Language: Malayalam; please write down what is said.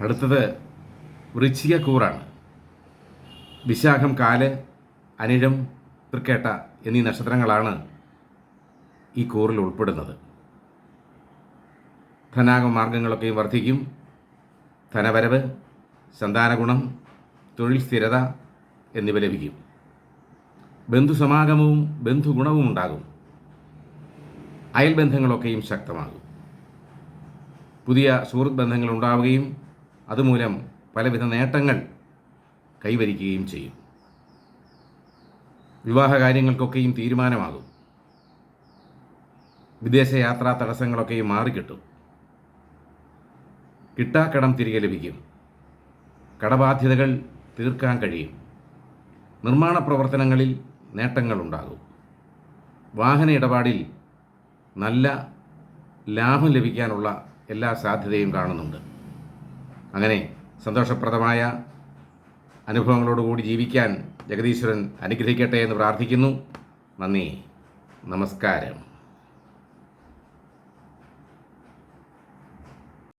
അടുത്തത് വൃശ്ചിക കൂറാണ്. വിശാഖം, കാല്, അനിഴം, തൃക്കേട്ട എന്നീ നക്ഷത്രങ്ങളാണ് ഈ കൂറിൽ ഉൾപ്പെടുന്നത്. ധനാഗമ മാർഗങ്ങളൊക്കെയും വർദ്ധിക്കും. ധനവരവ്, സന്താനഗുണം, തൊഴിൽ സ്ഥിരത എന്നിവ ലഭിക്കും. ബന്ധുസമാഗമവും ബന്ധുഗുണവും ഉണ്ടാകും. അയൽബന്ധങ്ങളൊക്കെയും ശക്തമാകും. പുതിയ സുഹൃത്ത് ബന്ധങ്ങൾ ഉണ്ടാവുകയും അതുമൂലം പലവിധ നേട്ടങ്ങൾ കൈവരിക്കുകയും ചെയ്യും. വിവാഹ കാര്യങ്ങൾക്കൊക്കെയും തീരുമാനമാകും. വിദേശയാത്രാ തടസ്സങ്ങളൊക്കെയും മാറിക്കിട്ടും. കിട്ടാക്കടം തിരികെ ലഭിക്കും. കടബാധ്യതകൾ തീർക്കാൻ കഴിയും. നിർമ്മാണ പ്രവർത്തനങ്ങളിൽ നേട്ടങ്ങളുണ്ടാകും. വാഹന ഇടപാടിൽ നല്ല ലാഭം ലഭിക്കാനുള്ള എല്ലാ സാധ്യതയും കാണുന്നുണ്ട്. അങ്ങനെ സന്തോഷപ്രദമായ അനുഭവങ്ങളോടുകൂടി ജീവിക്കാൻ ജഗദീശ്വരൻ അനുഗ്രഹിക്കട്ടെ എന്ന് പ്രാർത്ഥിക്കുന്നു. നന്ദി, നമസ്കാരം.